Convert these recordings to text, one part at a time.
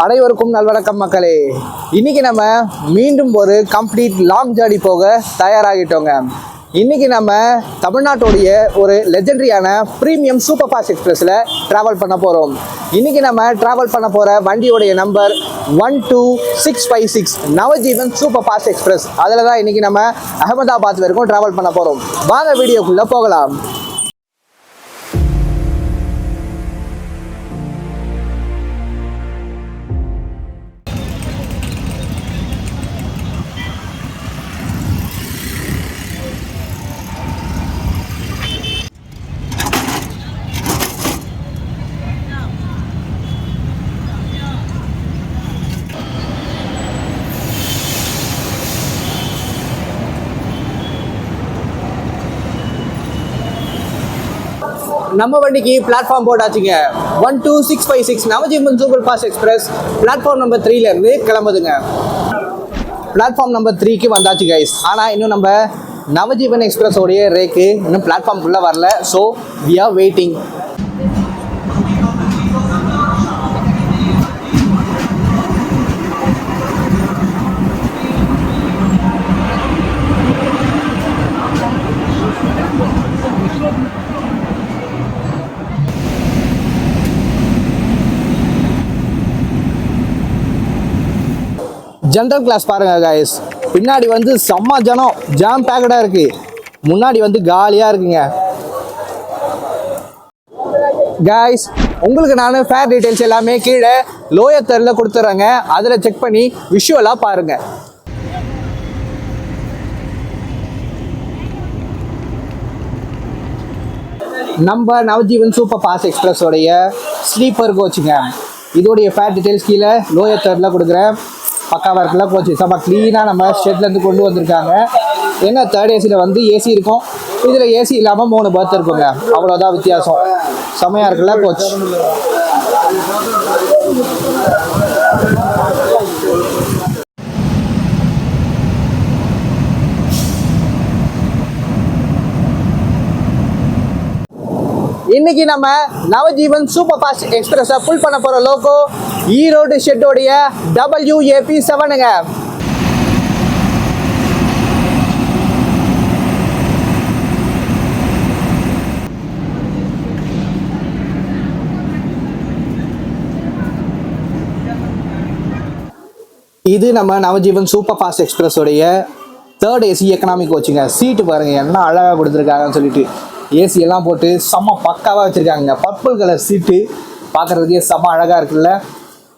அனைவருக்கும் நல்வணக்கம் மக்களே. இன்னைக்கு நம்ம மீண்டும் ஒரு கம்ப்ளீட் லாங் ஜர்னி போக தயாராகிட்டோங்க. இன்னைக்கு நம்ம தமிழ்நாட்டுடைய ஒரு லெஜெண்டரியான ப்ரீமியம் சூப்பர் ஃபாஸ்ட் எக்ஸ்பிரஸில் ட்ராவல் பண்ண போகிறோம். இன்னைக்கு நம்ம ட்ராவல் பண்ண போகிற வண்டியோடைய number 12656 Navjeevan super fast express. அதில் தான் இன்னைக்கு நம்ம அகமதாபாத் வரைக்கும் ட்ராவல் பண்ண போகிறோம். வாங்க வீடியோக்குள்ளே போகலாம். நம்ம வண்டிக்கு பிளாட்ஃபார்ம் போட்டாச்சுங்க. 12656 Navjeevan super fast express platform number 3லேருந்து கிளம்புதுங்க. பிளாட்ஃபார்ம் நம்பர் 3க்கு வந்தாச்சு கைஸ். ஆனால் இன்னும் நம்ம நவஜீவன் எக்ஸ்பிரஸோடைய ரேக்கு இன்னும் பிளாட்ஃபார்ம்குள்ளே வரல. So we are waiting. General class பாருங்க கைஸ். பின்னாடி வந்து செம்ம ஜாம் பேக்கடாக இருக்கு. முன்னாடி வந்து காலியாக இருக்குங்க கைஸ். உங்களுக்கு நான் ஃபேர் டீட்டெயில்ஸ் எல்லாமே கீழே லோயர் தெருவில் கொடுத்துட்றேங்க. அதில் செக் பண்ணி விஷுவலாக பாருங்க. நம்ம நவஜீவன் சூப்பர் ஃபாஸ்ட் எக்ஸ்பிரஸோடைய ஸ்லீப்பர் கோச்சுங்க. இதோடைய ஃபேர் டீட்டெயில்ஸ் கீழே லோயர் தெருவில் கொடுக்குறேன். பக்காவாக இருக்குல்ல கோச்சு. செம்ம க்ளீனாக நம்ம ஸ்டேட்லேருந்து கொண்டு வந்திருக்காங்க. என்ன தேர்ட் ஏசியில் வந்து ஏசி இருக்கும், இதில் ஏசி இல்லாமல் 3 பர்த் இருக்குங்க. அவ்வளோதான் வித்தியாசம். செம்மையாக இருக்குல்ல கோச். இன்னைக்கு நம்ம நவஜீவன் சூப்பர் ஃபாஸ்ட் எக்ஸ்பிரஸை ஃபுல் பண்ண போகிற லோகோ ஈரோடு ஷெட்டோடைய WAP7ங்க. இது நம்ம நவஜீவன் சூப்பர் ஃபாஸ்ட் எக்ஸ்பிரஸோடைய 3rd ஏசி எக்கனாமிக் கோச்சுங்க. சீட்டு பாருங்கள் என்ன அழகாக கொடுத்துருக்காங்கன்னு சொல்லிட்டு. ஏசி எல்லாம் போட்டு செம்ம பக்காவாக வச்சுருக்காங்க. பர்பிள் கலர் சீட்டு பார்க்குறதுக்கே செம்ம அழகாக இருக்குல்ல.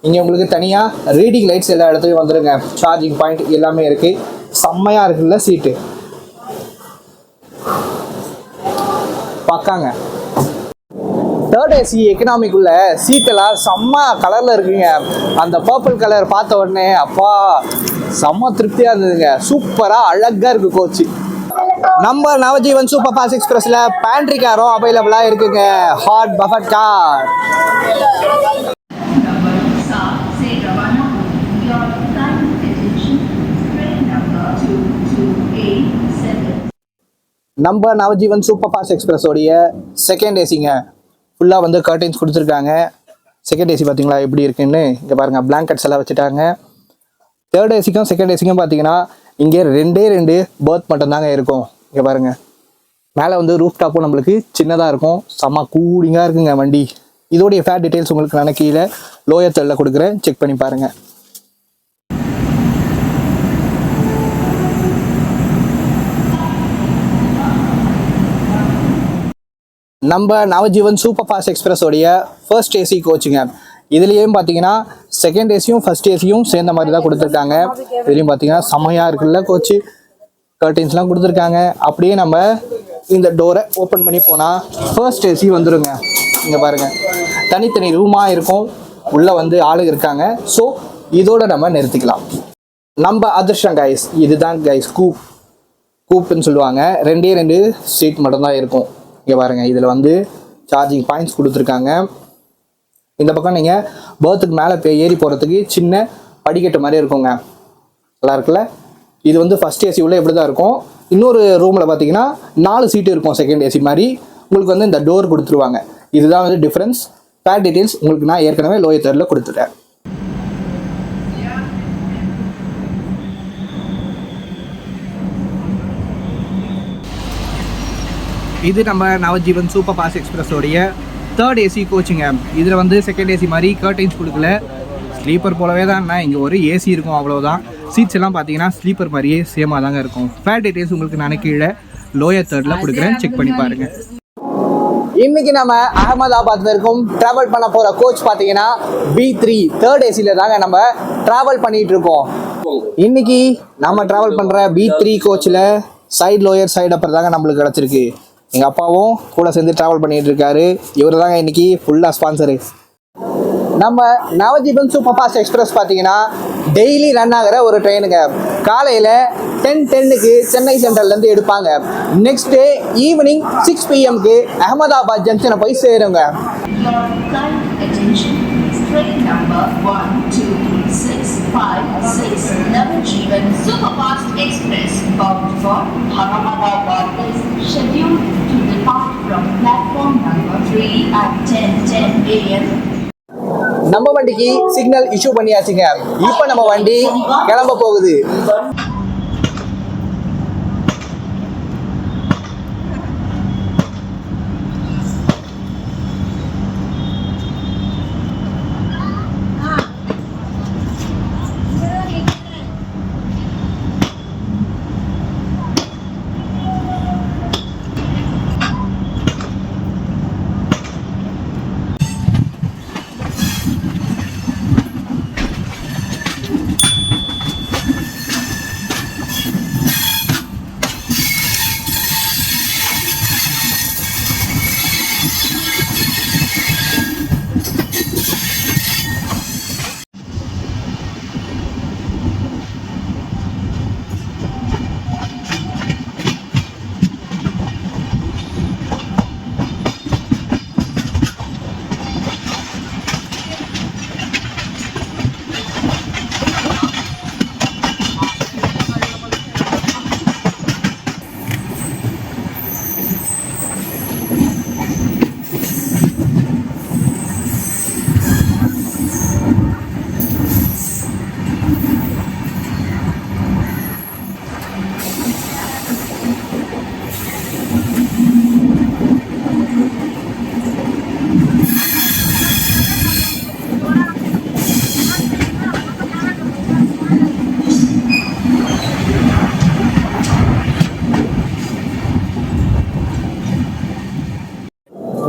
இங்கே உங்களுக்கு தனியாக ரீடிங் லைட்ஸ் எல்லா இடத்துலையும் வந்துடுங்க. சார்ஜிங் பாயிண்ட் எல்லாமே இருக்குது. செம்மையாக இருக்குல்ல சீட்டு பார்க்காங்க. 3rd ஏசி எக்கனாமிக்குள்ள சீட்டெல்லாம் செம்ம கலரில் இருக்குங்க. அந்த பர்பிள் கலர் பார்த்த உடனே அப்பா செம்ம திருப்தியாக இருந்ததுங்க. சூப்பராக அழகாக இருக்குது கோச்சு. நம்ம நவஜீவன் சூப்பர் ஃபாஸ்ட் எக்ஸ்பிரஸில் பேண்ட்ரி காரும் அவைலபிளாக இருக்குங்க. Hot buffet car. நம்ம நவஜீவன் சூப்பர் ஃபாஸ்ட் எக்ஸ்பிரஸோடைய 2nd ஏசிங்க. ஃபுல்லாக வந்து கர்டைன்ஸ் கொடுத்துருக்காங்க. 2nd ஏசி பார்த்தீங்களா எப்படி இருக்குன்னு. இங்கே பாருங்கள் பிளாங்கெட்ஸ் எல்லாம் வச்சுட்டாங்க. 3rd ஏசிக்கும் 2nd ஏசிக்கும் பார்த்தீங்கன்னா இங்கே 2 பர்த் மட்டும்தாங்க இருக்கும். இங்கே பாருங்கள் மேலே வந்து ரூஃப் டாப்பும் நம்மளுக்கு சின்னதாக இருக்கும். செம்ம கூலிங்காக இருக்குங்க வண்டி. இதோடைய ஃபேர் டீட்டெயில்ஸ் உங்களுக்கு நான் கீழே லோயர் தெருவில் கொடுக்குறேன். செக் பண்ணி பாருங்கள். நம்ம நவஜீவன் சூப்பர் ஃபாஸ்ட் எக்ஸ்பிரஸோடைய 1st ஏசி கோச்சுங்க. இதுலேயும் பார்த்தீங்கன்னா 2nd ஏசியும் 1st ஏசியும் சேர்ந்த மாதிரி தான் கொடுத்துருக்காங்க. இதுலேயும் பார்த்தீங்கன்னா செம்மையாக இருக்குல்ல கோச்சு. கர்டைன்ஸ்லாம் கொடுத்துருக்காங்க. அப்படியே நம்ம இந்த டோரை ஓப்பன் பண்ணி போனால் 1st ஏசி வந்துடுங்க. இங்கே பாருங்கள் தனித்தனி ரூமாக இருக்கும். உள்ளே வந்து ஆளுங்க இருக்காங்க. ஸோ இதோட நம்ம நிறுத்திக்கலாம். நம்ம அதிர்ஷ்டம் கைஸ். இதுதான் கைஸ் கூப்புன்னு சொல்லுவாங்க. 2 சீட் மட்டும்தான் இருக்கும். இங்கே பாருங்கள் இதில் வந்து சார்ஜிங் பாயிண்ட்ஸ் கொடுத்துருக்காங்க. இந்த பக்கம் நீங்கள் பர்த்துக்கு மேலே ஏறி போகிறதுக்கு சின்ன படிக்கட்டு மாதிரி இருக்குங்க. நல்லா இருக்குல்ல. இது வந்து 1st ஏசி உள்ள எப்படி தான் இருக்கும். இன்னொரு ரூமில் பார்த்தீங்கன்னா 4 சீட்டு இருக்கும். 2nd ஏசி மாதிரி உங்களுக்கு வந்து இந்த டோர் கொடுத்துருவாங்க. இதுதான் வந்து டிஃப்ரென்ஸ். ஃபேர் டீட்டெயில்ஸ் உங்களுக்கு நான் ஏற்கனவே லோயர் தெருவில் கொடுத்துட்டேன். இது நம்ம நவஜீவன் சூப்பர் ஃபாஸ்ட் எக்ஸ்பிரஸோடைய தேர்ட் ஏசி கோச்சுங்க. இதில் வந்து செகண்ட் ஏசி மாதிரி கர்டைன்ஸ் கொடுக்கல, ஸ்லீப்பர் போலவே தான். இங்கே ஒரு ஏசி இருக்கும், அவ்வளோதான். சீட்ஸ் எல்லாம் பார்த்தீங்கன்னா ஸ்லீப்பர் மாதிரியே சேமாக தாங்க இருக்கும். ஃபேர் டீட்டெயில்ஸ் உங்களுக்கு நான் கீழே லோயர் தேர்டில் கொடுக்குறேன், செக் பண்ணி பாருங்கள். இன்னைக்கு நம்ம அகமதாபாத்ல இருக்கும் டிராவல் பண்ண போகிற கோச் பார்த்தீங்கன்னா B3 தேர்ட் ஏசியில் தாங்க நம்ம ட்ராவல் பண்ணிகிட்டு இருக்கோம். இன்னைக்கு நம்ம ட்ராவல் பண்ணுற B3 கோச்சில் சைடு லோயர் சைடு அப்புறம் தாங்க நம்மளுக்கு கிடச்சிருக்கு. எங்கள் அப்பாவும் கூட சேர்ந்து ட்ராவல் பண்ணிகிட்டு இருக்காரு. இவர் தாங்க இன்றைக்கி ஃபுல்லாக ஸ்பான்சரு. நம்ம நவஜீவன் சூப்பர் ஃபாஸ்ட் எக்ஸ்பிரஸ் பார்த்தீங்கன்னா டெய்லி ரன் ஆகிற ஒரு ட்ரெயினுங்க. காலையில் 10:10க்கு சென்னை சென்ட்ரல்லேருந்து எடுப்பாங்க. Next day evening 6 PM Ahmedabad ஜங்ஷனை போய் சேருங்க. Train number 123656 Navajeevan Superfast Express bound for Ahmedabad is scheduled to depart from platform number 3 at 10:10 AM. நம்ம வண்டிக்கு சிக்னல் இஷ்யூ பண்ணியாச்சுங்க. இப்போ நம்ம வண்டி கிளம்ப போகுது.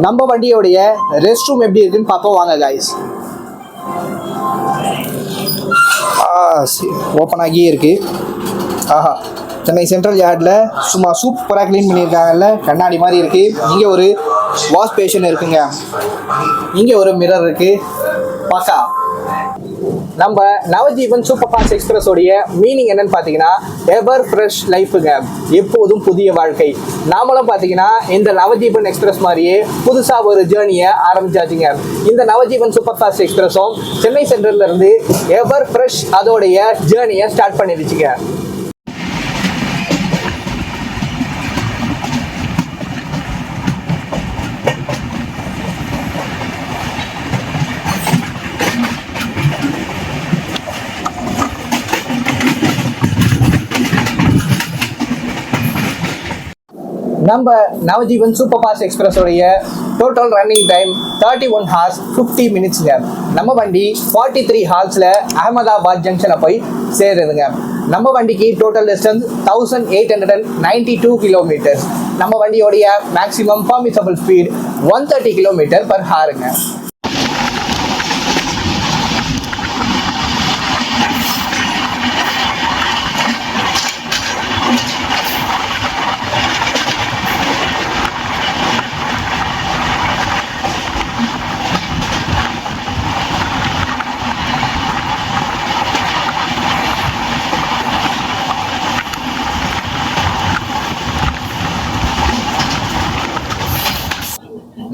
நம்ம வண்டியோடைய ரெஸ்ட் ரூம் எப்படி இருக்குன்னு பார்ப்போம் வாங்க காய்ஸ். ஓப்பன் ஆகியே இருக்கு. ஆஹா, சென்னை சென்ட்ரல் யார்டில் சும்மா சூப்பராக க்ளீன் பண்ணியிருக்காங்கல்ல, கண்ணாடி மாதிரி இருக்குது. இங்கே ஒரு வாஷ் பேஷன் இருக்குங்க, இங்கே ஒரு மிரர் இருக்குது. பாக்கா நம்ம நவஜீவன் சூப்பர் ஃபாஸ்ட் எக்ஸ்பிரஸோடைய மீனிங் என்னன்னு பார்த்தீங்கன்னா எவர் ஃப்ரெஷ் லைஃபுங்க, எப்போதும் புதிய வாழ்க்கை. நாமளும் பார்த்தீங்கன்னா இந்த நவஜீவன் எக்ஸ்பிரஸ் மாதிரியே புதுசாக ஒரு ஜேர்னியை ஆரம்பிச்சாச்சுங்க. இந்த நவஜீவன் சூப்பர் ஃபாஸ்ட் எக்ஸ்பிரஸும் சென்னை சென்ட்ரல்ல இருந்து எவர் ஃப்ரெஷ் அதோடைய ஜேர்னியை ஸ்டார்ட் பண்ணிடுச்சுங்க. நம்ம நவஜீவன் சூப்பர் ஃபாஸ்ட் எக்ஸ்பிரஸோடைய டோட்டல் ரன்னிங் டைம் 31 hours 50 minutesங்க. நம்ம வண்டி 43 hours அகமதாபாத் ஜங்ஷனை போய் சேருதுங்க. நம்ம வண்டிக்கு டோட்டல் டிஸ்டன்ஸ் 1892 கிலோமீட்டர்ஸ். நம்ம வண்டியோடைய மேக்ஸிமம் பர்மிசபிள் ஸ்பீட் 130 km/h.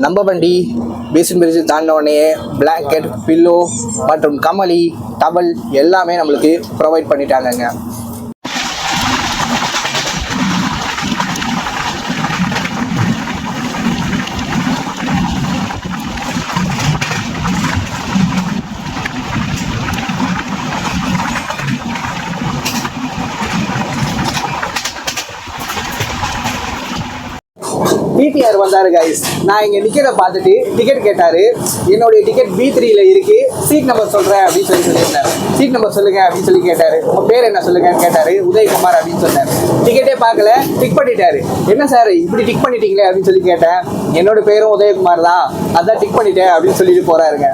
நம்ம வண்டி பேசின் பிரிட்ஜ் தாண்டினோடனே பிளாங்கெட், பில்லோ மற்றும் கமலி, டவல் எல்லாமே நம்மளுக்கு ப்ரொவைட் பண்ணிட்டாங்கங்க. டிடிஆர் வந்தாரு கைஸ். நான் இங்க நிக்கிறத பார்த்துட்டு டிக்கெட் கேட்டாரு. என்னுடைய டிக்கெட் B3ல இருக்கு, சீட் நம்பர் சொல்றேன் அப்படின்னு சொல்லியிருந்தாரு. சீட் நம்பர் சொல்லுங்க அப்படின்னு சொல்லி கேட்டாரு. உங்க பேர் என்ன சொல்லுங்கன்னு கேட்டாரு. உதயகுமார் அப்படின்னு சொன்னாரு. டிக்கெட்டே பார்க்கல, டிக் பண்ணிட்டாரு. என்ன சார் இப்படி டிக் பண்ணிட்டீங்களே அப்படின்னு சொல்லி கேட்டேன். என்னோட பேரும் உதயகுமார் தான், அதான் டிக் பண்ணிட்டேன் அப்படின்னு சொல்லிட்டு போறாருங்க.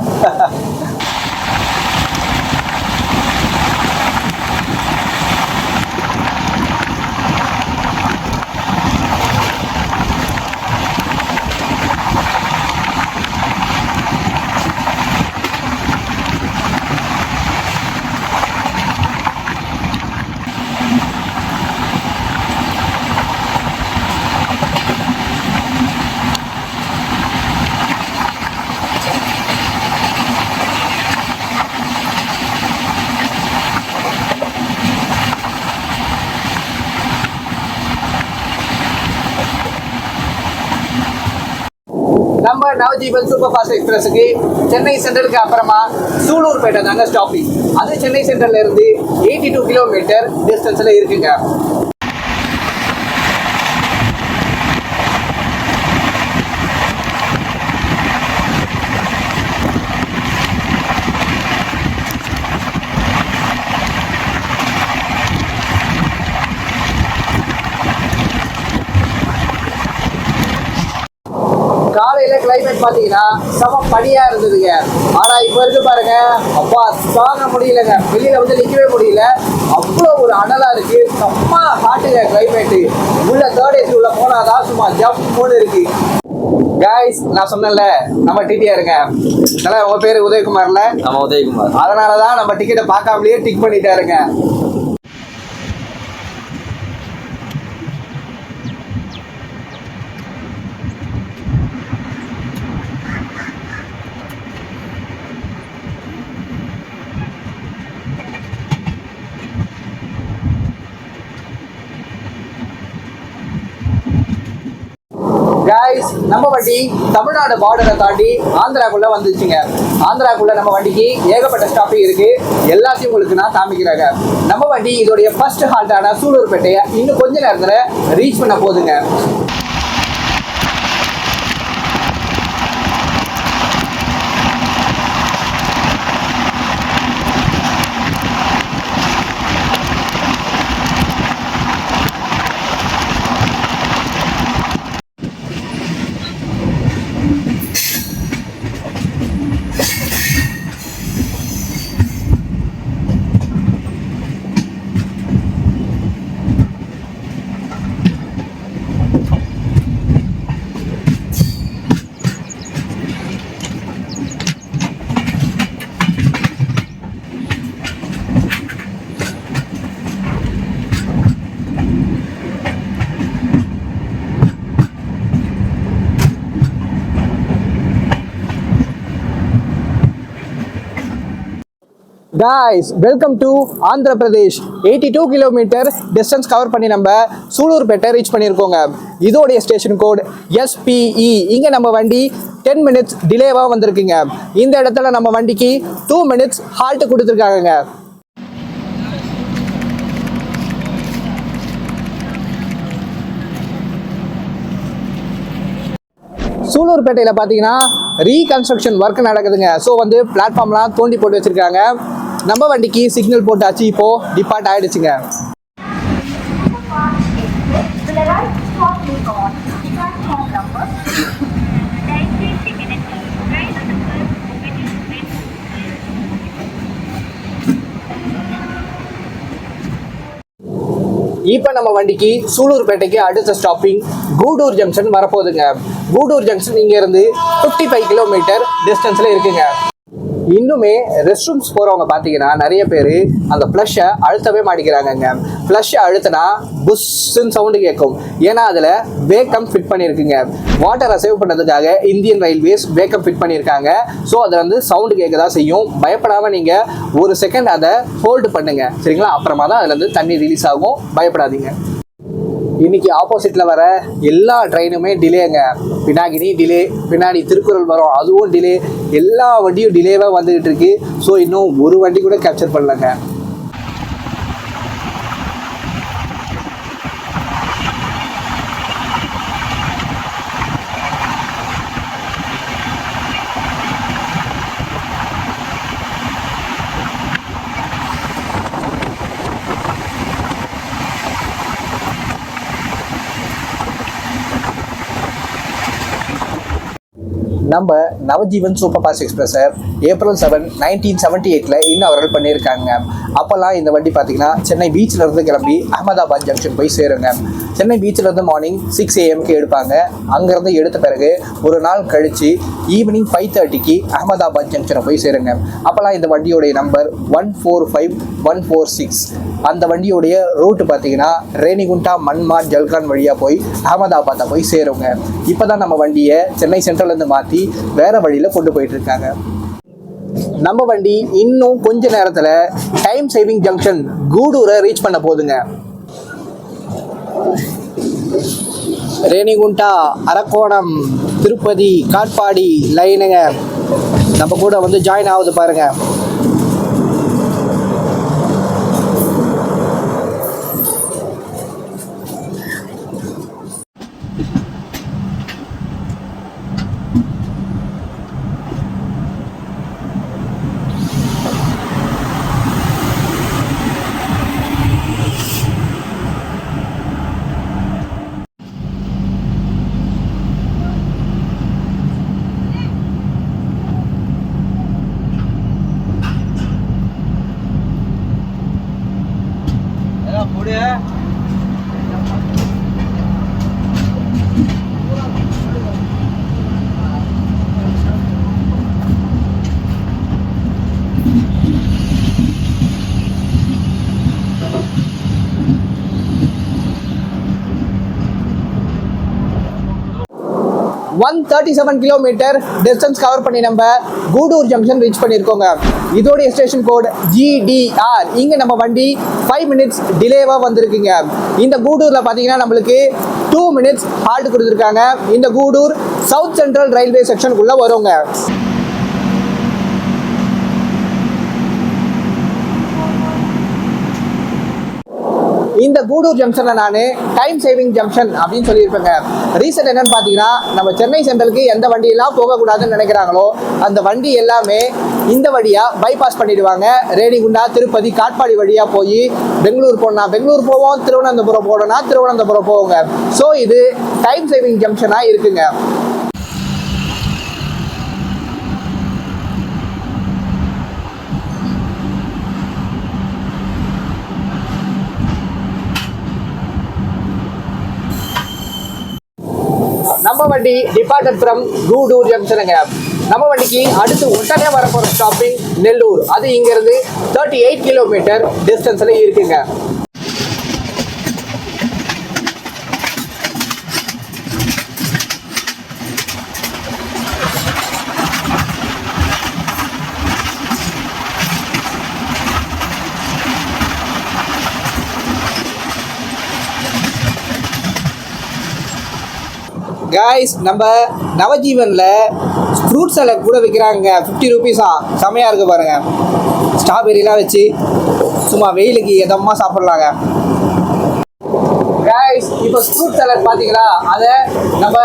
நம்ம நவஜீவன் சூப்பர் ஃபாஸ்ட் எக்ஸ்பிரஸுக்கு சென்னை சென்ட்ரலுக்கு அப்புறமா சூலூர்பேட்டை தாங்க ஸ்டாப்பிங். அது சென்னை சென்ட்ரல்ல இருந்து 82 கிலோமீட்டர் டிஸ்டன்ஸ்ல இருக்குங்க. காலையில கிளைமேட் பாத்தீங்கன்னா செம பனியா இருந்ததுங்க. ஆனா இப்ப இருக்கு பாருங்க, அப்பா தாங்க முடியலங்க. வெளியில வந்து நிக்கவே முடியல, அவ்வளோ ஒரு அனலா இருக்கு. செம்ம ஹாட்டுங்க கிளைமேட்டு. உள்ள தேர்ட் ஏசி உள்ள போனாதான் சும்மா ஜம்முன்னு இருக்கு. கைஸ், நான் சொன்னேன்ல நம்ம டிடிஆருங்க. அதனால உங்க பேரு உதயகுமார்ல? நம்ம உதயகுமார். அதனாலதான் நம்ம டிக்கெட்டை பார்க்காமலேயே டிக் பண்ணிட்டாருங்க. கைஸ், நம்ம வண்டி தமிழ்நாடு பார்டரை தாண்டி ஆந்திராக்குள்ள வந்துச்சுங்க. ஆந்திராக்குள்ள நம்ம வண்டிக்கு ஏகப்பட்ட ஸ்டாப்பிங் இருக்கு. எல்லாத்தையும் உங்களுக்கு நான் காமிக்கிறேங்க. நம்ம வண்டி இதோடைய ஃபர்ஸ்ட் ஹால்ட்டான சூலூர்பேட்டையை இன்னும் கொஞ்ச நேரத்துல ரீச் பண்ண போகுதுங்க. Guys, welcome to Andhra Pradesh. 82 kilometre distance cover பண்ணி நம்ம சூலூர்பேட்டை ரீச் பண்ணியிருக்கோங்க. இதோடைய ஸ்டேஷன் கோட் SPE. இங்கே நம்ம வண்டி 10 மினிட்ஸ் டிலேவாக வந்திருக்குங்க. இந்த இடத்துல நம்ம வண்டிக்கு 2 மினிட்ஸ் ஹால்ட் கொடுத்துருக்காங்க. சூலூர்பேட்டையில் பார்த்தீங்கன்னா ரீகன்ஸ்ட்ரக்ஷன் ஒர்க் நடக்குதுங்க. ஸோ வந்து பிளாட்ஃபார்ம்லாம் தோண்டி போட்டு வச்சுருக்காங்க. நம்ம வண்டிக்கு சிக்னல் போட்டாச்சு, இப்போது டிபார்ட் ஆகிடுச்சுங்க. இப்போ நம்ம வண்டிக்கு சூலூர்பேட்டைக்கு அடுத்த ஸ்டாப்பிங் கூடூர் ஜங்ஷன் வரப்போகுதுங்க. கூடூர் ஜங்ஷன் இங்கேருந்து 55 கிலோமீட்டர் டிஸ்டன்ஸில் இருக்குங்க. இன்னுமே ரெஸ்ட் ரூம்ஸ் போகிறவங்க பார்த்தீங்கன்னா நிறைய பேர் அந்த ஃப்ளஷை அழுத்தவே மாட்டேங்கிறாங்கங்க. ஃப்ளஷை அழுத்தினா புஷ்ஷுன்னு சவுண்டு கேட்கும். ஏன்னா அதில் வேக்கம் ஃபிட் பண்ணியிருக்குங்க. வாட்டரை சேவ் பண்ணுறதுக்காக இந்தியன் ரயில்வேஸ் வேக்கம் ஃபிட் பண்ணியிருக்காங்க. ஸோ அதை வந்து சவுண்டு கேட்க தான் செய்யும். பயப்படாமல் நீங்கள் ஒரு செகண்ட் அதை ஹோல்டு பண்ணுங்கள், சரிங்களா? அப்புறமா தான் அதுலேருந்து தண்ணி ரிலீஸ் ஆகும். பயப்படாதீங்க. இன்னைக்கு ஆப்போசிட்டில் வர எல்லா ட்ரெயினுமே டிலேங்க. பினாகினி டிலே, பின்னாடி திருக்குறள் வரும் அதுவும் டிலே. எல்லா வண்டியும் டிலேவாக வந்துகிட்டு இருக்கு. ஸோ இன்னும் ஒரு வண்டி கூட கேப்சர் பண்ணலங்க. நம்ம நவஜீவன் சூப்பர் ஃபாஸ்ட் எக்ஸ்பிரஸை April 7, 1978 இன்னவர்கள் பண்ணியிருக்காங்க. அப்போல்லாம் இந்த வண்டி பார்த்தீங்கன்னா சென்னை பீச்சில் இருந்து கிளம்பி அகமதாபாத் ஜங்ஷன் போய் சேருங்க. சென்னை பீச்சில் இருந்து மார்னிங் 6 AM எடுப்பாங்க. அங்கேருந்து எடுத்த பிறகு ஒரு நாள் கழித்து ஈவினிங் 5:30 அகமதாபாத் ஜங்ஷனை போய் சேருங்க. அப்போல்லாம் இந்த வண்டியோடைய நம்பர் 145146. அந்த வண்டியோடைய ரூட்டு பார்த்தீங்கன்னா ரேணிகுண்டா, மன்மாட், ஜல்கான் வழியாக போய் அகமதாபாத்தை போய் சேருங்க. இப்போ தான் நம்ம வண்டியை சென்னை சென்ட்ரல்லேருந்து மாற்றி வேறு வழியில் கொண்டு போயிட்டு இருக்காங்க. நம்ம வண்டி இன்னும் கொஞ்ச நேரத்தில் டைம் சேவிங் ஜங்ஷன் கூடூரை ரீச் பண்ண போதுங்க. ரேணிகுண்டா, அரக்கோணம், திருப்பதி, காட்பாடி லைனுங்க நம்ம கூட வந்து ஜாயின் ஆகுது பாருங்க. Yeah. 137 கிலோமீட்டர் டிஸ்டன்ஸ் கவர் பண்ணி நம்ம கூடூர் ஜங்ஷன் ரீச் பண்ணியிருக்கோங்க. இதோடைய ஸ்டேஷன் கோட் GDR. இங்கே நம்ம வண்டி 5 minutes டிலேவாக வந்திருக்குங்க. இந்த கூடூரில் பார்த்தீங்கன்னா நம்மளுக்கு 2 minutes ஹால்ட் கொடுத்துருக்காங்க. இந்த கூடூர் சவுத் சென்ட்ரல் ரயில்வே செக்ஷனுக்குள்ளே வருங்க. இந்த கூடூர் ஜங்ஷனை நான் டைம் சேவிங் ஜங்ஷன் அப்படின்னு சொல்லியிருப்பேங்க. ரீசன் என்னன்னு பார்த்தீங்கன்னா, நம்ம சென்னை சென்ட்ரலுக்கு எந்த வண்டியெல்லாம் போகக்கூடாதுன்னு நினைக்கிறாங்களோ அந்த வண்டி எல்லாமே இந்த வழியாக பைபாஸ் பண்ணிடுவாங்க. ரேணிகுண்டா, திருப்பதி, காட்பாடி வழியாக போய் பெங்களூர் போனால் பெங்களூர் போவோம், திருவனந்தபுரம் போனோம்னா திருவனந்தபுரம் போவோங்க. ஸோ இது டைம் சேவிங் ஜங்ஷனாக இருக்குங்க. நம்ம வண்டி டிபார்ட்டட் ஃப்ரம் கூடூர் ஜங்ஷனுங்க. நம்ம வண்டிக்கு அடுத்து உடனே வரப்போகிற ஸ்டாப்பிங் நெல்லூர். அது இங்கேருந்து 38 கிலோமீட்டர் டிஸ்டன்ஸில் இருக்குங்க. காய்ஸ், நம்ம நவஜீவனில் ஃப்ரூட் சலாட் கூட விற்கிறாங்க. 50 ரூபீஸா, செமையாக இருக்குது பாருங்கள். ஸ்ட்ராபெரிலாம் வச்சு சும்மா வெயிலுக்கு எதமாக சாப்பிட்லாங்க. காய்ஸ், இப்போ ஃப்ரூட் சலாட் பார்த்தீங்களா, அதை நம்ம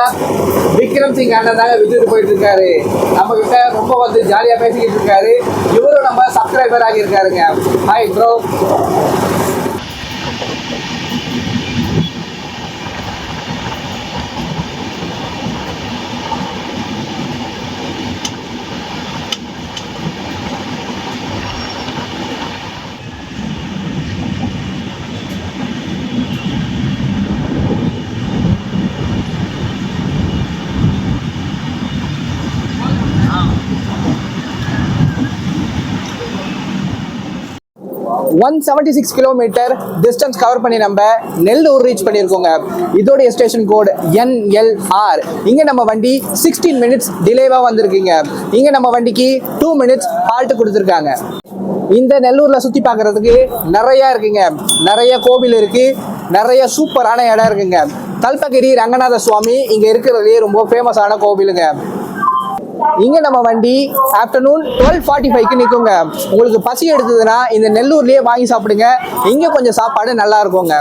விக்ரம் சிங் அண்ணன் தாங்க விட்டுட்டு போயிட்டு இருக்காரு. நம்மக்கிட்ட ரொம்ப வந்து ஜாலியாக பேசிக்கிட்டு இருக்காரு. இவரும் நம்ம சப்ஸ்கிரைபர் ஆகியிருக்காருங்க. Hi bro. One 76 kilometre distance cover பண்ணி நம்ம நெல்லூர் ரீச் பண்ணியிருக்கோங்க. இதோடைய ஸ்டேஷன் கோடு NLR. இங்கே நம்ம வண்டி 16 minutes டிலேவாக வந்திருக்குங்க. இங்கே நம்ம வண்டிக்கு 2 minutes ஹால்ட் கொடுத்துருக்காங்க. இந்த நெல்லூரில் சுற்றி பார்க்குறதுக்கு நிறையா இருக்குங்க. நிறைய கோவில் இருக்குது, நிறைய சூப்பரான இடம் இருக்குங்க. கல்பகிரி ரங்கநாத சுவாமி இங்கே இருக்கிறதுலே ரொம்ப ஃபேமஸான கோவிலுங்க. இங்கே நம்ம வண்டி ஆஃப்டர்நூன் 12:45 நிற்குங்க. உங்களுக்கு பசி எடுத்ததுன்னா இந்த நெல்லூர்லேயே வாங்கி சாப்பிடுங்க. இங்கே கொஞ்சம் சாப்பாடு நல்லா இருக்குங்க.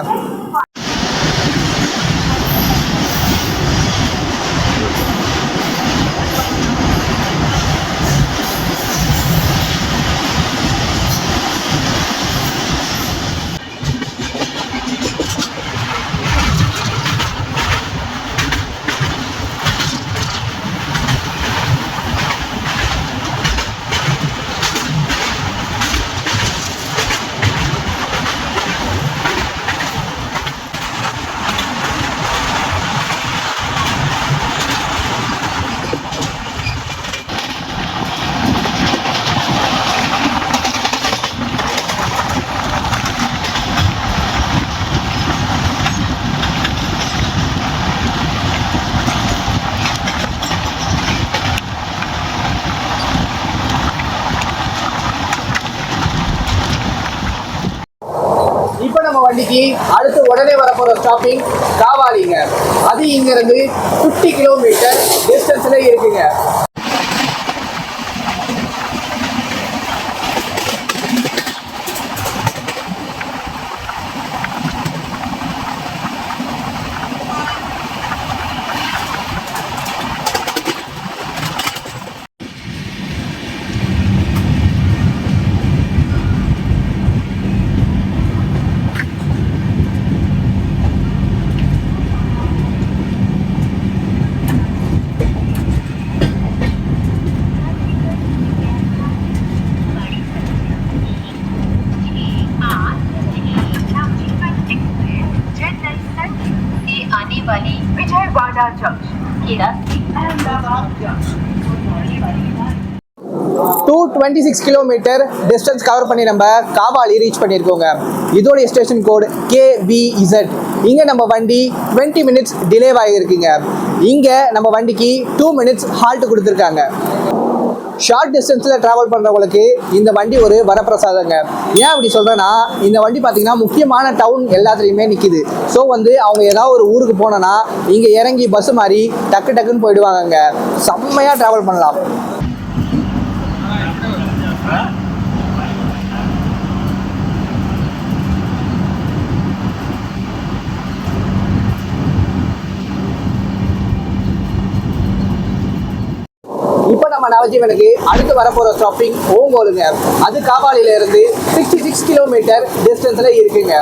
வண்டிக்கு அடுத்து உடனே வரப்போற ஸ்டாப்பிங் காவாலிங்க. அது இங்கிருந்து 50 கிலோமீட்டர் டிஸ்டன்ஸ்ல இருக்குங்க. विजयवाड़ा जंक्शन के रास्ते Ahmedabad junction 226 kilometre distance cover பண்ணி நம்ம காவாலி ரீச் பண்ணியிருக்கோங்க. இதோடைய ஸ்டேஷன் கோட் KVZ. இங்கே நம்ம வண்டி 20 மினிட்ஸ் டிலே ஆகிருக்குங்க. இங்கே நம்ம வண்டிக்கு 2 மினிட்ஸ் ஹால்ட் கொடுத்துருக்காங்க. ஷார்ட் டிஸ்டன்ஸில் ட்ராவல் பண்ணுறவங்களுக்கு இந்த வண்டி ஒரு வரப்பிரசாதங்க. ஏன் அப்படி சொல்கிறேன்னா, இந்த வண்டி பார்த்தீங்கன்னா முக்கியமான டவுன் எல்லாத்துலேயுமே நிற்கிது. ஸோ அவங்க ஏதாவது ஒரு ஊருக்கு போனோன்னா இங்கே இறங்கி பஸ் மாதிரி டக்கு டக்குன்னு போயிடுவாங்கங்க. செம்மையாக ட்ராவல் பண்ணலாம். இப்போ நம்ம நவஜீவனுக்கு அடுத்து வரப்போற ஸ்டாப்பிங் ஓங்கோலுங்க. அது காவாலியில இருந்து 66 கிலோமீட்டர் டிஸ்டன்ஸ்ல இருக்குங்க.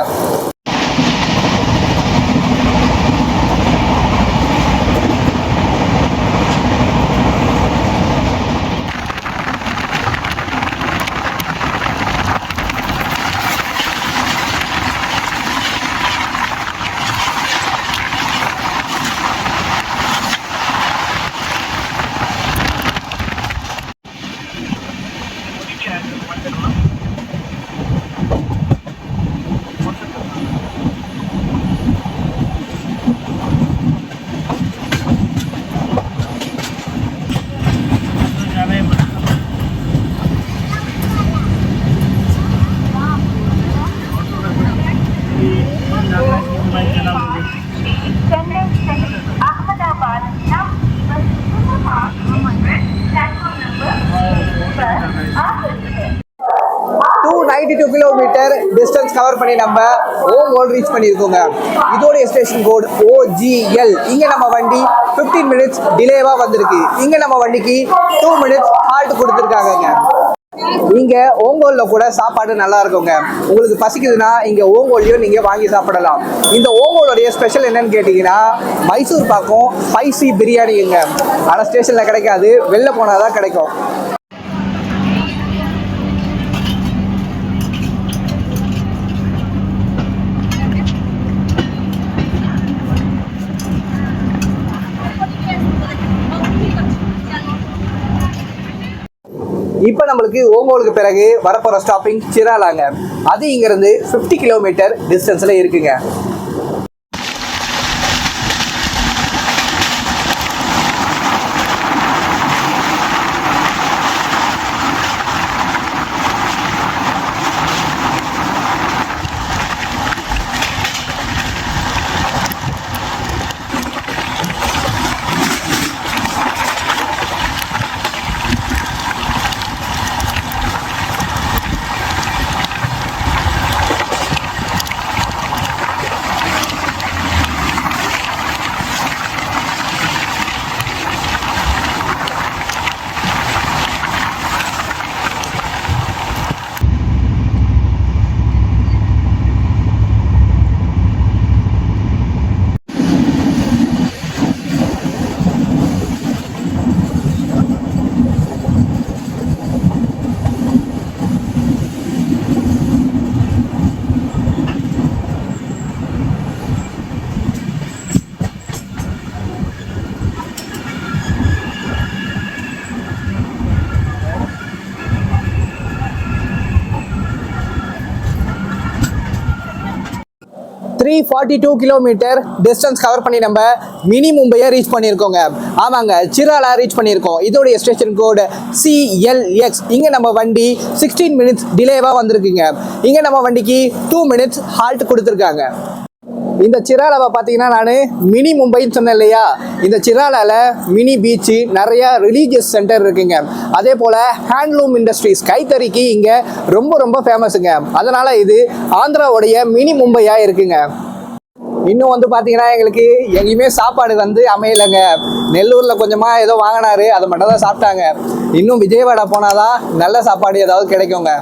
अहमदाबाद 292 கிலோமீட்டர் டிஸ்டன்ஸ் கவர் பண்ணி நம்ம ஓங்கோல் ரீச் பண்ணியிருக்கோங்க. இதோடைய ஸ்டேஷன் கோட் OGL. இங்கே நம்ம வண்டி 15 மினிட்ஸ் டிலேவா வந்திருக்கு. இங்கே நம்ம வண்டிக்கு 2 மினிட்ஸ் ஹால்ட் கொடுத்துருக்காங்க. இங்க ஓங்கோல்ல கூட சாப்பாடு நல்லா இருக்குங்க. உங்களுக்கு பசிக்குதுன்னா இங்க ஓங்கோல்லையும் நீங்க வாங்கி சாப்பிடலாம். இந்த ஓங்கோலுடைய ஸ்பெஷல் என்னன்னு கேட்டீங்கன்னா, மைசூர் பாக்கும் ஸ்பைசி பிரியாணிங்க. ஆனா ஸ்டேஷன்ல கிடைக்காது, வெளில போனாதான் கிடைக்கும். இப்போ நம்மளுக்கு ஓங்கோலுக்கு பிறகு வரப்போற ஸ்டாப்பிங் சிராலாங்க. அது இங்கிருந்து 50 கிலோமீட்டர் டிஸ்டன்ஸ்ல இருக்குங்க. 342 கிலோமீட்டர் டிஸ்டன்ஸ் கவர் பண்ணி நம்ம மினி மும்பையை ரீச் பண்ணியிருக்கோங்க. ஆமாங்க, சிராலா ரீச் பண்ணியிருக்கோம். இதோடைய ஸ்டேஷன் கோடு CLX. இங்கே நம்ம வண்டி 16 மினிட்ஸ் டிலேவாக வந்திருக்குங்க. இங்கே நம்ம வண்டிக்கு 2 மினிட்ஸ் ஹால்ட் கொடுத்துருக்காங்க. இந்த சிராலாவை பார்த்தீங்கன்னா நான் மினி மும்பைன்னு சொன்னேன் இல்லையா, இந்த சிராலாவில் மினி பீச்சு, நிறைய ரிலீஜியஸ் சென்டர் இருக்குங்க. அதே போல் ஹேண்ட்லூம் இண்டஸ்ட்ரீஸ், கைத்தறிக்கு இங்கே ரொம்ப ரொம்ப ஃபேமஸுங்க. அதனால் இது ஆந்திராவுடைய மினி மும்பையாக இருக்குங்க. இன்னும் வந்து பார்த்தீங்கன்னா எங்களுக்கு எங்கேயுமே சாப்பாடு வந்து அமையலைங்க. நெல்லூரில் கொஞ்சமாக ஏதோ வாங்கினாரு, அதை மட்டும் தான் சாப்பிட்டாங்க. இன்னும் விஜயவாடா போனால் தான் நல்ல சாப்பாடு ஏதாவது கிடைக்குங்க.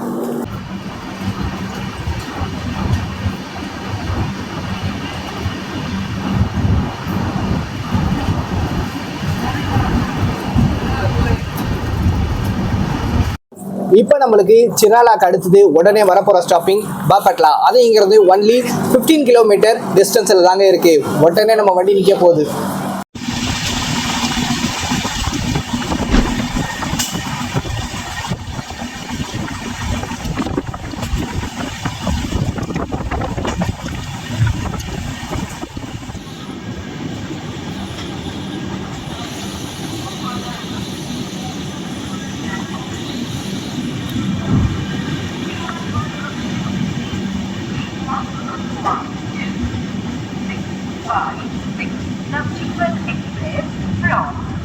இப்போ நம்மளுக்கு சிராலாக்கு அடுத்தது உடனே வரப்போகிற ஸ்டாப்பிங் பாபட்லா. அதுங்கிறது ஒன்லி 15 கிலோமீட்டர் டிஸ்டன்ஸில் தாங்க இருக்குது. உடனே நம்ம வண்டி நிற்க போகுது.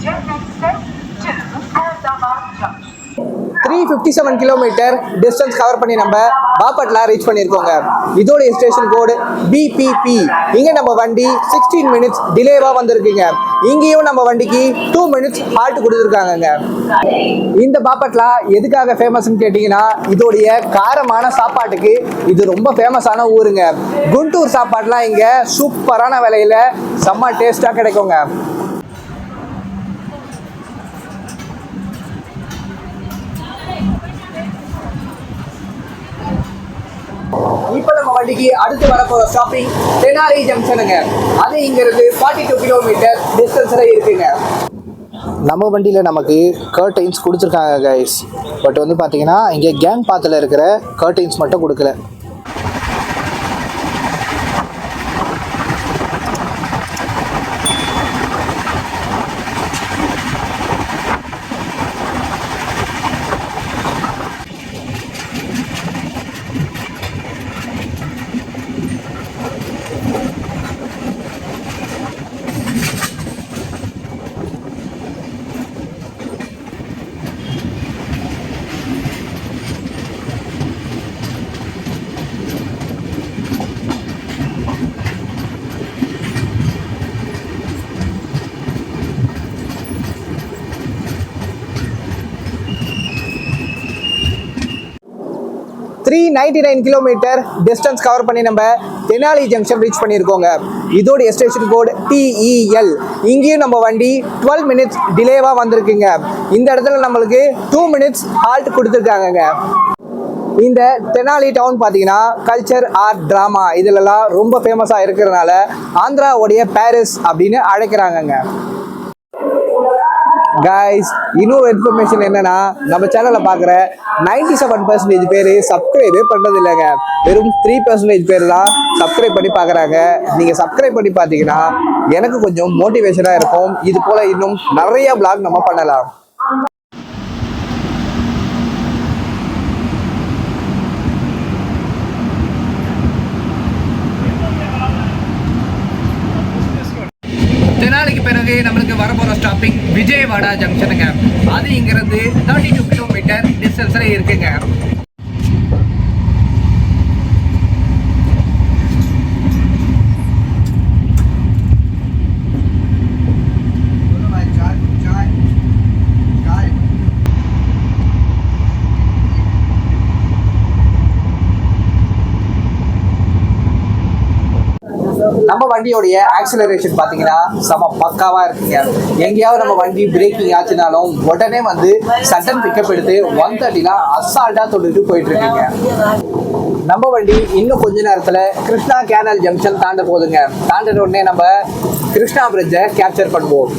Junction. 357 கிலோமீட்டர் டிஸ்டன்ஸ் கவர் பண்ணி நம்ம பாபட்லா ரீச் பண்ணியிருக்கோங்க. இதோடைய ஸ்டேஷன் கோடு BPP. இங்கே நம்ம வண்டி 16 மினிட்ஸ் டிலேவாக வந்திருக்குங்க. இங்கேயும் நம்ம வண்டிக்கு 2 மினிட்ஸ் ஹால்ட் கொடுத்துருக்காங்கங்க. இந்த பாபட்லா எதுக்காக ஃபேமஸ்ன்னு கேட்டிங்கன்னா, இதோடைய காரமான சாப்பாட்டுக்கு இது ரொம்ப ஃபேமஸான ஊருங்க. குண்டூர் சாப்பாடுலாம் இங்கே சூப்பரான விலையில் செம்ம டேஸ்ட்டாக கிடைக்குங்க. இப்போ நம்ம வண்டிக்கு அடுத்து வரப்போகிற ஸ்டாப்பிங் தெனாலி ஜங்ஷனுங்க. அது இங்கிருந்து 42 கிலோமீட்டர் டிஸ்டன்ஸில் இருக்குங்க. நம்ம வண்டியில் நமக்கு கர்டைன்ஸ் கொடுத்துருக்காங்க கைஸ். பட் வந்து பார்த்தீங்கன்னா இங்கே கேங் பாத்தில் இருக்கிற கர்டைன்ஸ் மட்டும் கொடுக்கல. கிலோமீட்டர் டிஸ்டன்ஸ் கவர் பண்ணி நம்ம தெனாலி ஜங்ஷன் ரீச் பண்ணியிருக்கோங்க. இதோடைய ஸ்டேஷன் கோடு TEL. இங்கேயும் நம்ம வண்டி 12 மினிட்ஸ் டிலேவாக வந்திருக்குங்க. இந்த இடத்துல நம்மளுக்கு 2 மினிட்ஸ் ஹால்ட் கொடுத்துருக்காங்கங்க. இந்த தெனாலி டவுன் பார்த்தீங்கன்னா கல்ச்சர், ஆர்ட், ட்ராமா இதிலெல்லாம் ரொம்ப ஃபேமஸாக இருக்கிறதுனால ஆந்திராவுடைய பாரிஸ் அப்படின்னு அழைக்கிறாங்கங்க. கைஸ், இன்னொரு இன்ஃபர்மேஷன் என்னன்னா, நம்ம சேனலில் பார்க்குற 97% பேர் சப்ஸ்கிரைபே பண்ணுறது இல்லைங்க. வெறும் 3% பேர் தான் சப்ஸ்கிரைப் பண்ணி பார்க்குறாங்க. நீங்கள் சப்ஸ்கிரைப் பண்ணி பார்த்தீங்கன்னா எனக்கு கொஞ்சம் மோட்டிவேஷனாக இருக்கும். இது போல் இன்னும் நிறைய vlog நம்ம பண்ணலாம். தெனாலிக்கு பிறகு நம்மளுக்கு வரப்போகிற ஸ்டாப்பிங் விஜயவாடா ஜங்ஷனுங்க. அது இங்கிருந்து 32 கிலோமீட்டர் டிஸ்டன்ஸில் இருக்குங்க. நம்ம வண்டியோடைய ஆக்சிலரேஷன் பார்த்தீங்கன்னா செம பக்காவாக இருக்குங்க. எங்கேயாவது நம்ம வண்டி பிரேக்கிங் ஆச்சுனாலும் உடனே வந்து சடன் பிக்கப் எடுத்து 130 அசால்ட்டாக தொட்டுட்டு போயிட்டு இருக்குங்க. நம்ம வண்டி இன்னும் கொஞ்ச நேரத்தில் கிருஷ்ணா கேனல் ஜங்ஷன் தாண்ட போகுதுங்க. தாண்டின உடனே நம்ம கிருஷ்ணா பிரிட்ஜை கேப்சர் பண்ணுவோம்.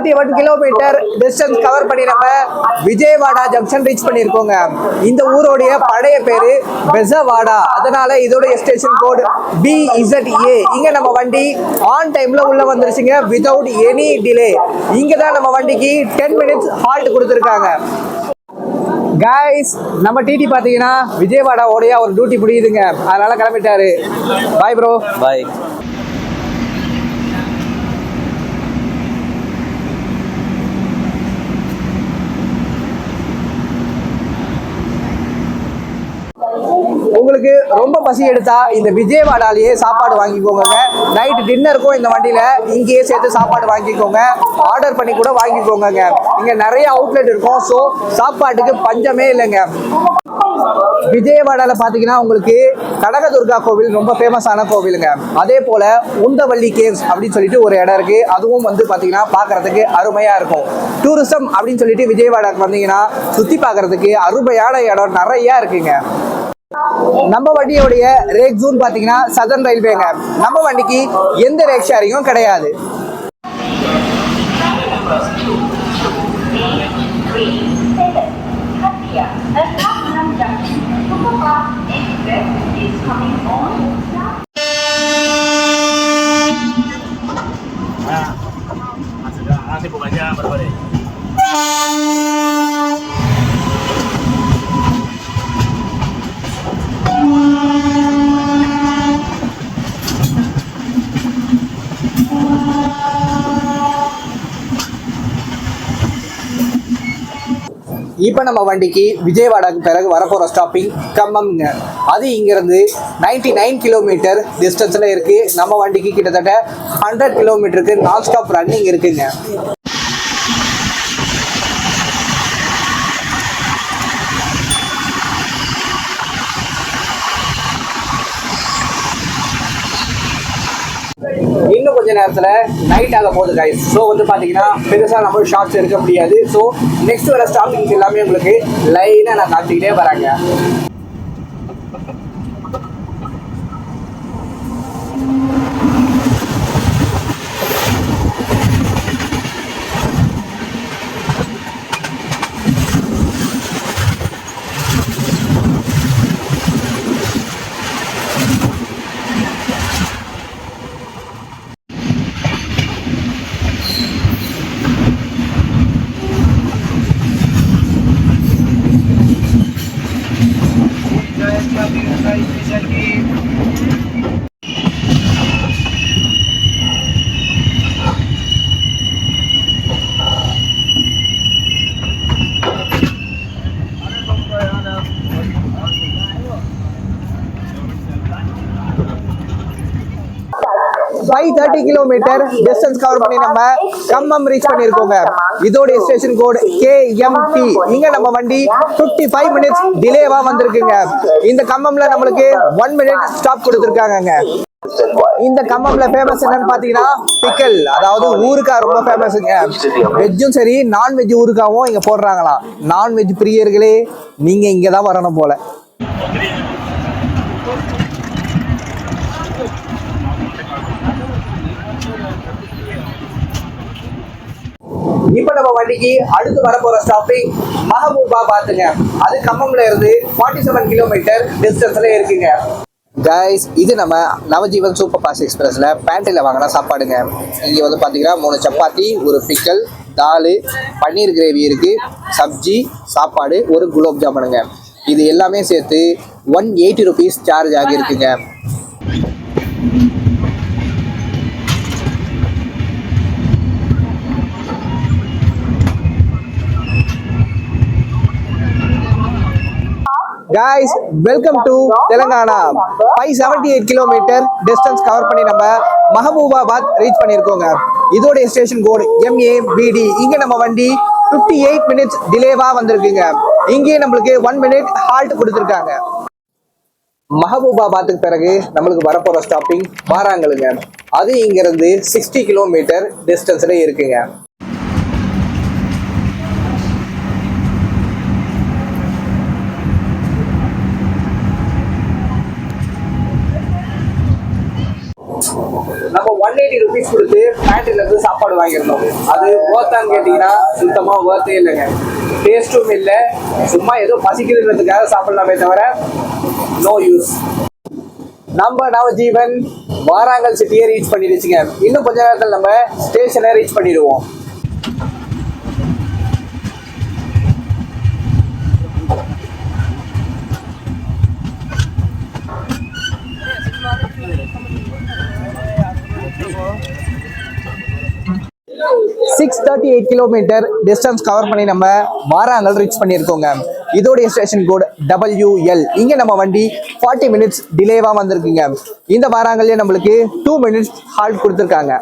41 கிலோமீட்டர் டிஸ்டன்ஸ் கவர் பண்ணி நம்ம விஜயவாடா ஜங்ஷன் ரீச் பண்ணியிருக்கோங்க. இந்த ஊரோடைய பழைய பேரு பெசவாடா, அதனால இதோடைய ஸ்டேஷன் கோட் BZA. இங்க நம்ம வண்டி ஆன் டைம்ல உள்ள வந்துருச்சுங்க வித்வுட் எனி டிலே. இங்க தான் நம்ம வண்டிக்கு 10 மினிட்ஸ் ஹால்ட் கொடுத்துருக்காங்க. கைஸ், நம்ம டிடி பாத்தீங்கன்னா விஜயவாடா ஓடைய ஒரு டியூட்டி முடியுதுங்க, அதனால கிளம்பிட்டாரு. Bye bro. பாய். உங்களுக்கு ரொம்ப பசி எடுத்தா இந்த விஜயவாடாலேயே சாப்பாடு வாங்கிக்கோங்க. நைட் டின்னருக்கும் இந்த வண்டியில இங்கேயே சேர்த்து சாப்பாடு வாங்கிக்கோங்க. ஆர்டர் பண்ணி கூட வாங்கிக்கோங்க. இங்க நிறைய அவுட்லெட் இருக்கும். ஸோ சாப்பாட்டுக்கு பஞ்சமே இல்லைங்க. விஜயவாடால பாத்தீங்கன்னா உங்களுக்கு கனகதுர்கா கோவில் ரொம்ப ஃபேமஸான கோவிலுங்க. அதே போல உண்டவள்ளி கேவ்ஸ் அப்படின்னு சொல்லிட்டு ஒரு இடம் இருக்கு. அதுவும் வந்து பாத்தீங்கன்னா பாக்குறதுக்கு அருமையா இருக்கும். டூரிசம் அப்படின்னு சொல்லிட்டு விஜயவாடாக்கு வந்தீங்கன்னா சுத்தி பாக்குறதுக்கு அருமையான இடம் நிறைய இருக்குங்க. நம்ம வண்டியோடைய ரேக் ஜோன் பாத்தீங்கன்னா சதர்ன் ரயில்வேங்க. நம்ம வண்டிக்கு எந்த ரேக் ஷேரிங்கும் கிடையாது. இப்போ நம்ம வண்டிக்கு விஜயவாடாக்கு பிறகு வரப்போகிற ஸ்டாப்பிங் கம்மம்ங்க. அது இங்கேருந்து 99 கிலோமீட்டர் டிஸ்டன்ஸில் இருக்குது. நம்ம வண்டிக்கு கிட்டத்தட்ட 100 கிலோமீட்டருக்கு நான் ஸ்டாப் ரன்னிங் இருக்குங்க. இன்னும் கொஞ்ச நேரத்துல நைட் ஆக போகுது கைஸ். ஸோ வந்து பாத்தீங்கன்னா பெருசா நம்ம ஷார்ட்ஸ் எடுக்க முடியாது. ஸோ நெக்ஸ்ட் வர ஸ்டாப்பிங் எல்லாமே உங்களுக்கு லைனா நான் காட்டிக்கிட்டே வராங்க. ஃபைவ் 30 கிலோமீட்டர் டிஸ்டன்ஸ் கவர் பண்ணி நம்ம கம்மம் ரீச் பண்ணியிருக்கோங்க. இதோட ஸ்டேஷன் கோட் KMT. இங்க நம்ம வண்டி 55 மினிட்ஸ் டிலேவா வந்திருக்குங்க. இந்த கம்மம்ல நம்மளுக்கு 1 மினிட் ஸ்டாப் கொடுத்துருக்காங்க. இந்த கம்மம்ல ஃபேமஸ் என்னன்னு பாத்தீங்கன்னா பிக்கல், அதாவது ஊறுகாய் ரொம்ப ஃபேமஸ்ங்க. வெஜ்ஜும் சரி நான்வெஜ் ஊறுகாவும் இங்க போடுறாங்களாம். நான்வெஜ் பிரியர்களே நீங்க இங்கதான் வரணும் போல. இப்ப நம்ம வண்டிக்கு அடுத்து வரப்போற ஸ்டாப்பிங் மஹபூபாபாத்ங்க. அது கம்மம்ல இருந்து 47 கிலோமீட்டர் டிஸ்டன்ஸ்ல இருக்குங்க. கைஸ், இது நம்ம நவஜீவன் சூப்பர் ஃபாஸ்ட் எக்ஸ்பிரஸ்ல பேண்ட்ரியில் வாங்கின சாப்பாடுங்க. இங்கே வந்து பார்த்தீங்கன்னா 3 சப்பாத்தி, ஒரு பிக்கல், தால், பன்னீர் கிரேவி இருக்கு, சப்ஜி, சாப்பாடு, ஒரு குலோப் ஜாமுனுங்க. இது எல்லாமே சேர்த்து 180 ருபீஸ் சார்ஜ் ஆகியிருக்குங்க. Guys, welcome to Telangana. 578 kilometre distance cover பண்ணி நம்ம மஹபூபாபாத் ரீச் பண்ணியிருக்கோங்க. இதோட ஸ்டேஷன் கோட் MABD. இங்க நம்ம வண்டி 58 மினிட்ஸ் டிலேவா வந்திருக்குங்க. இங்கே நம்மளுக்கு 1 மினிட் ஹால்ட் கொடுத்துருக்காங்க. மஹபூபாபாத்துக்கு பிறகு நம்மளுக்கு வரப்போற ஸ்டாப்பிங் வாராங்கலுங்க. அது இங்க இருந்து 60 கிலோமீட்டர் டிஸ்டன்ஸ்ல இருக்குங்க. நம்ம 180 ருபீஸ் கொடுத்து பேண்ட்ரில இருந்து சாப்பாடு வாங்கியிருந்தோம். அது ஓர்த்தான்னு கேட்டீங்கன்னா சுத்தமா ஓர்த்தே இல்லைங்க. டேஸ்ட்டும் இல்லை, சும்மா ஏதோ பசிக்குதுன்றதுக்காக சாப்பிடலாமே தவிர நோ யூஸ். நம்ம நவஜீவன் வாராங்கல் சிட்டியை ரீச் பண்ணிடுச்சுங்க. இன்னும் கொஞ்ச நேரத்தில் நம்ம ஸ்டேஷனை ரீச் பண்ணிடுவோம். சிக்ஸ் 38 கிலோமீட்டர் டிஸ்டன்ஸ் கவர் பண்ணி நம்ம வாராங்கல் ரீச் பண்ணியிருக்கோங்க. இதோடைய ஸ்டேஷன் கோட் WL. இங்கே நம்ம வண்டி 40 மினிட்ஸ் டிலேவாக வந்திருக்குங்க. இந்த வாராங்கல்லே நம்மளுக்கு 2 மினிட்ஸ் ஹால்ட் கொடுத்துருக்காங்க.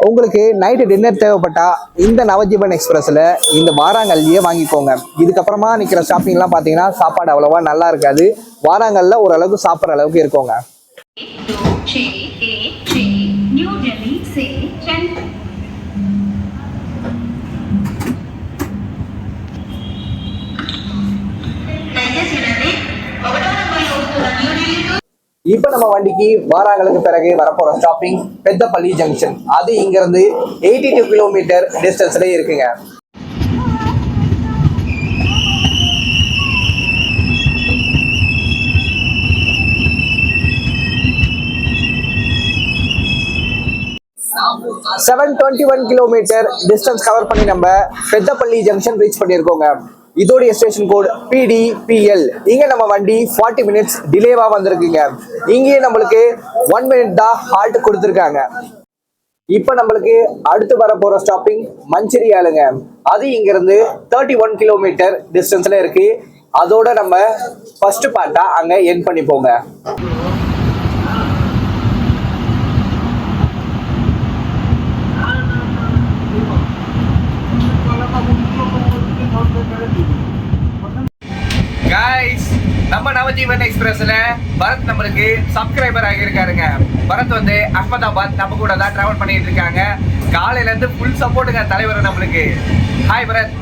உங்களுக்கு நைட்டு டின்னர் தேவைப்பட்டா இந்த நவஜீவன் எக்ஸ்பிரஸில் இந்த வாராங்கல்லையே வாங்கிக்கோங்க. இதுக்கப்புறமா நிற்கிற ஷாப்பிங்லாம் பார்த்தீங்கன்னா சாப்பாடு அவ்வளோவா நல்லா இருக்காது. வாராங்கல்ல ஓரளவுக்கு சாப்பிட்ற அளவுக்கு இருக்கோங்க. இப்ப நம்ம வண்டிக்கு வாராங்கலுக்கு பிறகு வரப்போற ஸ்டாப்பிங் பெத்தப்பள்ளி ஜங்ஷன். அது இங்க இருந்து 82 கிலோமீட்டர் டிஸ்டன்ஸ்ல இருக்குங்க. செவன் 21 கிலோமீட்டர் டிஸ்டன்ஸ் கவர் பண்ணி நம்ம பெத்தப்பள்ளி ஜங்ஷன் ரீச் பண்ணியிருக்கோங்க. இதோடைய ஸ்டேஷன் கோட் PDPL. இங்க நம்ம வண்டி 40 மினிட்ஸ் டிலேவா வந்திருக்குங்க. இங்கேயே நம்மளுக்கு 1 மினிட் தான் ஹால்ட் கொடுத்துருக்காங்க. இப்ப நம்மளுக்கு அடுத்து வர போற ஸ்டாப்பிங் மஞ்சரியாலுங்க. அது இங்க இருந்து 31 கிலோமீட்டர் டிஸ்டன்ஸ்ல இருக்கு. அதோட நம்ம ஃபர்ஸ்ட் பார்ட்டா அங்க எண்ட் பண்ணிப்போங்க. Guys, நம்ம நவஜீவன் எக்ஸ்பிரஸ்ல பரத் நம்மளுக்கு சப்ஸ்கிரைபர் ஆகியிருக்காருங்க. பரத் வந்து அஹ்மதாபாத் நம்ம கூட தான் டிராவல் பண்ணிட்டு இருக்காங்க. காலையில இருந்து ஃபுல் சப்போர்ட்டுங்க தலைவர் நம்மளுக்கு. Hi Bharat.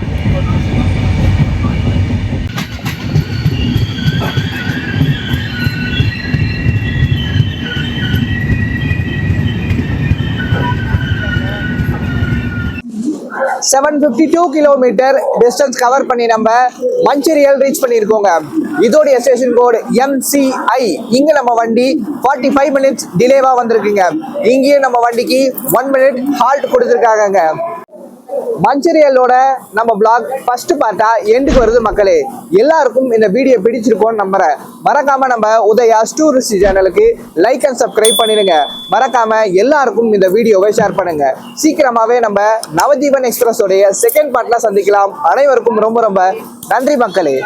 Seven 52 kilometre distance cover பண்ணி நம்ம மஞ்சரியல் ரீச் பண்ணியிருக்கோங்க. இதோடைய ஸ்டேஷன் கோட் MCI. இங்க நம்ம வண்டி 45 மினிட்ஸ் டிலேவா வந்திருக்குங்க. இங்கேயே நம்ம வண்டிக்கு 1 மினிட் ஹால்ட் கொடுத்துருக்காங்க. மஞ்சரியலோட நம்ம பிளாக் ஃபர்ஸ்ட் பார்ட்டா எண்டுக்கு வருது மக்களே. எல்லாருக்கும் இந்த வீடியோ பிடிச்சிருக்கோன்னு நம்புறேன். மறக்காம நம்ம உதயா டூரிஸ்ட் சேனலுக்கு லைக் அண்ட் சப்ஸ்கிரைப் பண்ணிடுங்க. மறக்காம எல்லாருக்கும் இந்த வீடியோவை ஷேர் பண்ணுங்க. சீக்கிரமாவே நம்ம நவஜீவன் எக்ஸ்பிரஸ் உடைய செகண்ட் பார்ட்ல சந்திக்கலாம். அனைவருக்கும் ரொம்ப ரொம்ப நன்றி மக்களே.